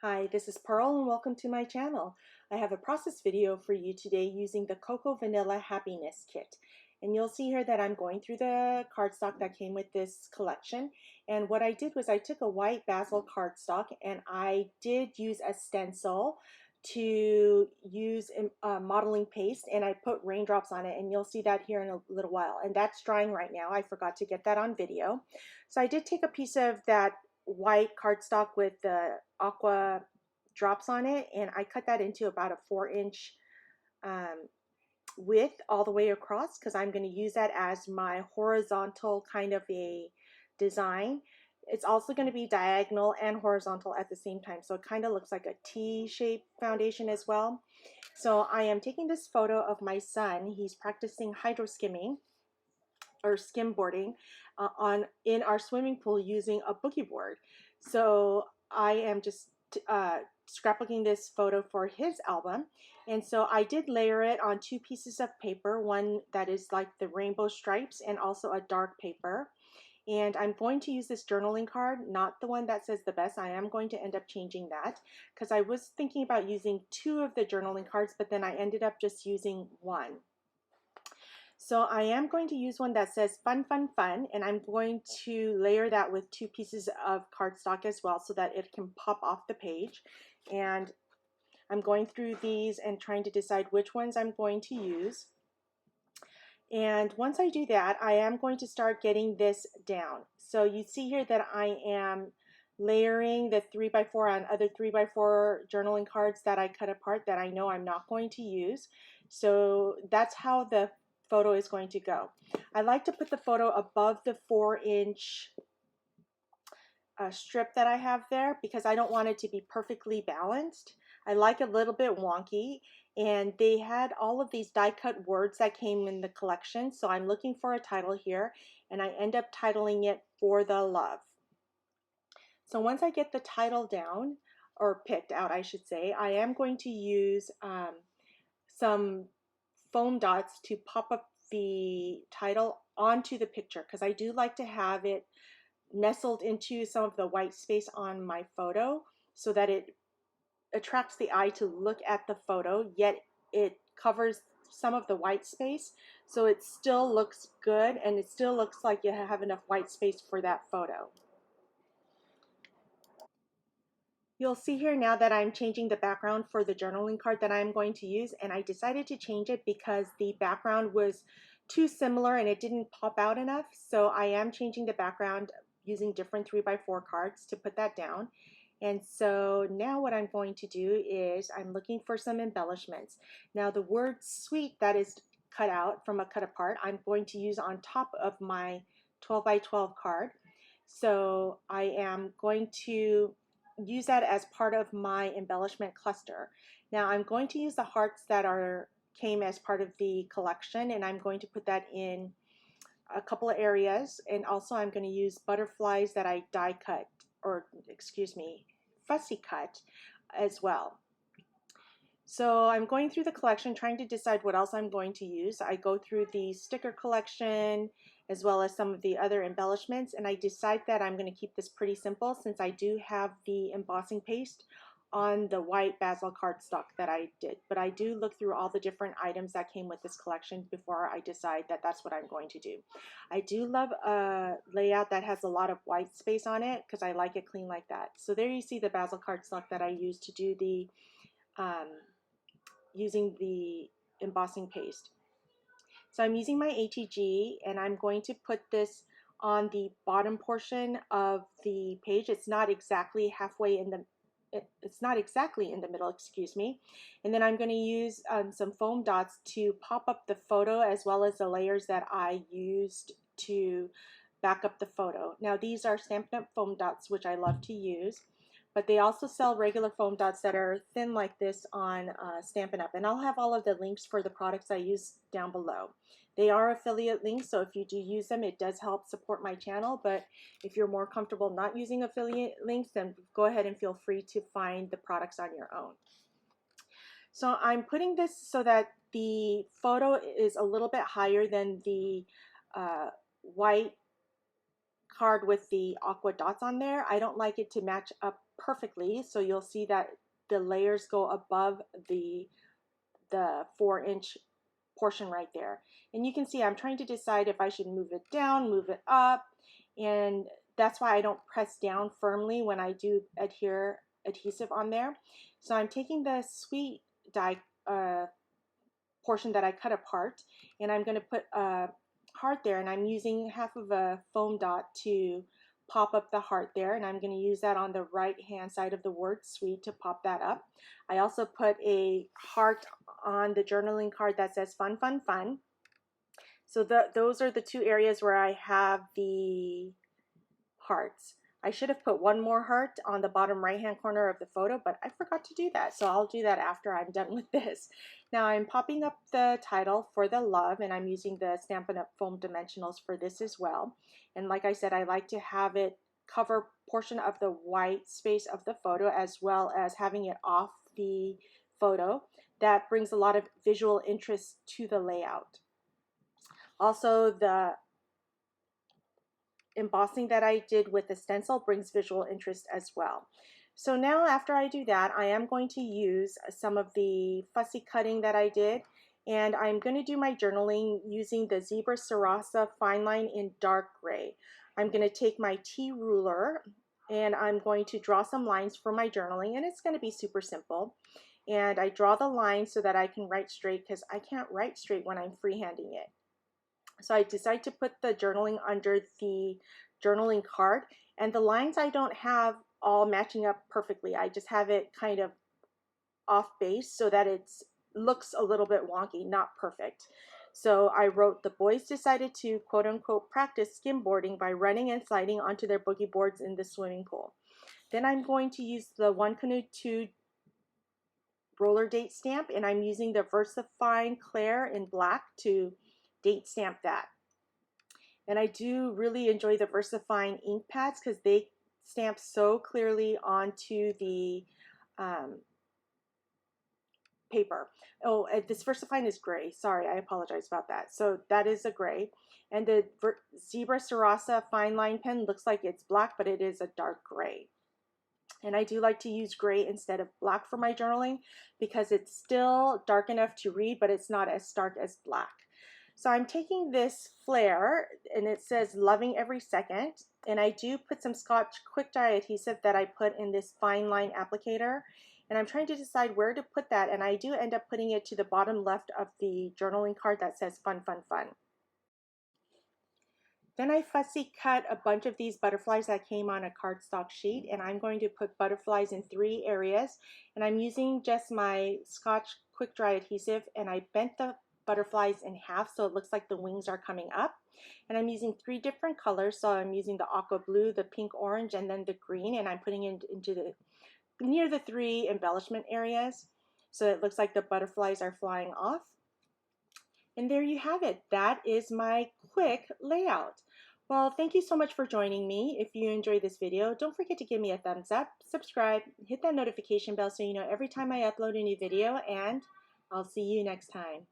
Hi, this is Pearl and welcome to my channel. I have a process video for you today using the Cocoa Vanilla Happiness Kit. And you'll see here that I'm going through the cardstock that came with this collection. And what I did was I took a white basil cardstock and I did use a stencil to use modeling paste, and I put raindrops on it, and you'll see that here in a little while. And that's drying right now. I forgot to get that on video. So I did take a piece of that white cardstock with the aqua drops on it, and I cut that into about a 4-inch width all the way across because I'm going to use that as my horizontal kind of a design. It's also going to be diagonal and horizontal at the same time, so it kind of looks like a T-shaped foundation as well. So I am taking this photo of my son. He's practicing hydro skimming or skimboarding in our swimming pool using a boogie board. So I am just scrapbooking this photo for his album. And so I did layer it on 2 pieces of paper, one that is like the rainbow stripes and also a dark paper. And I'm going to use this journaling card, not the one that says the best. I am going to end up changing that because I was thinking about using 2 of the journaling cards, but then I ended up just using 1. So I am going to use one that says fun, fun, fun, and I'm going to layer that with 2 pieces of cardstock as well so that it can pop off the page. And I'm going through these and trying to decide which ones I'm going to use. And once I do that, I am going to start getting this down. So you see here that I am layering the 3x4 on other 3x4 journaling cards that I cut apart that I know I'm not going to use. So that's how the photo is going to go. I like to put the photo above the 4-inch strip that I have there because I don't want it to be perfectly balanced. I like a little bit wonky, and they had all of these die cut words that came in the collection, so I'm looking for a title here, and I end up titling it For the Love. So once I get the title down, or picked out I should say, I am going to use some foam dots to pop up the title onto the picture because I do like to have it nestled into some of the white space on my photo so that it attracts the eye to look at the photo, yet it covers some of the white space, so it still looks good and it still looks like you have enough white space for that photo. You'll see here now that I'm changing the background for the journaling card that I'm going to use, and I decided to change it because the background was too similar and it didn't pop out enough. So I am changing the background using different 3x4 cards to put that down. And so now what I'm going to do is I'm looking for some embellishments. Now the word sweet that is cut out from a cut apart, I'm going to use on top of my 12x12 card. So I am going to use that as part of my embellishment cluster. Now I'm going to use the hearts that came as part of the collection, and I'm going to put that in a couple of areas, and also I'm going to use butterflies that I die cut, or excuse me, fussy cut as well. So I'm going through the collection trying to decide what else I'm going to use. I go through the sticker collection as well as some of the other embellishments, and I decide that I'm going to keep this pretty simple since I do have the embossing paste on the white basil cardstock that I did. But I do look through all the different items that came with this collection before I decide that that's what I'm going to do. I do love a layout that has a lot of white space on it because I like it clean like that. So there you see the basil cardstock that I used to do the using the embossing paste. So I'm using my ATG, and I'm going to put this on the bottom portion of the page. It's not exactly halfway in the it's not exactly in the middle, excuse me. And then I'm going to use some foam dots to pop up the photo as well as the layers that I used to back up the photo. Now these are Stampin' Up! Foam dots, which I love to use, but they also sell regular foam dots that are thin like this on Stampin' Up! And I'll have all of the links for the products I use down below. They are affiliate links, so if you do use them, it does help support my channel, but if you're more comfortable not using affiliate links, then go ahead and feel free to find the products on your own. So I'm putting this so that the photo is a little bit higher than the white card with the aqua dots on there. I don't like it to match up perfectly, so you'll see that the layers go above the 4-inch portion right there. And you can see I'm trying to decide if I should move it down, move it up, and that's why I don't press down firmly when I do adhesive on there. So I'm taking the sweet die portion that I cut apart, and I'm going to put a heart there, and I'm using half of a foam dot to pop up the heart there, and I'm going to use that on the right hand side of the word sweet to pop that up. I also put a heart on the journaling card that says fun, fun, fun. So those are the two areas where I have the hearts. I should have put one more heart on the bottom right hand corner of the photo, but I forgot to do that. So I'll do that after I'm done with this. Now I'm popping up the title for the love, and I'm using the Stampin' Up! Foam Dimensionals for this as well. And like I said, I like to have it cover portion of the white space of the photo as well as having it off the photo. That brings a lot of visual interest to the layout. Also, the embossing that I did with the stencil brings visual interest as well. So now after I do that, I am going to use some of the fussy cutting that I did, and I'm going to do my journaling using the Zebra Sarasa Fine Line in dark gray. I'm going to take my T ruler and I'm going to draw some lines for my journaling, and it's going to be super simple. And I draw the line so that I can write straight, because I can't write straight when I'm freehanding it. So I decided to put the journaling under the journaling card, and the lines I don't have all matching up perfectly. I just have it kind of off base so that it looks a little bit wonky, not perfect. So I wrote, the boys decided to quote unquote practice skimboarding by running and sliding onto their boogie boards in the swimming pool. Then I'm going to use the One Canoe 2 roller date stamp, and I'm using the VersaFine Claire in black to date stamp that. And I do really enjoy the VersaFine ink pads because they stamp so clearly onto the paper. Oh, this VersaFine is gray. Sorry, I apologize about that. So that is a gray. And the Zebra Sarasa Fine Line pen looks like it's black, but it is a dark gray. And I do like to use gray instead of black for my journaling because it's still dark enough to read, but it's not as stark as black. So I'm taking this flare, and it says loving every second, and I do put some Scotch quick dry adhesive that I put in this fine line applicator, and I'm trying to decide where to put that, and I do end up putting it to the bottom left of the journaling card that says fun, fun, fun. Then I fussy cut a bunch of these butterflies that came on a cardstock sheet, and I'm going to put butterflies in 3 areas, and I'm using just my Scotch quick dry adhesive, and I bent the butterflies in half so it looks like the wings are coming up. And I'm using 3 different colors, so I'm using the aqua blue, the pink orange, and then the green, and I'm putting it into near the 3 embellishment areas so it looks like the butterflies are flying off. And there you have it. That is my quick layout. Well, thank you so much for joining me. If you enjoyed this video, don't forget to give me a thumbs up, subscribe, hit that notification bell so you know every time I upload a new video, and I'll see you next time.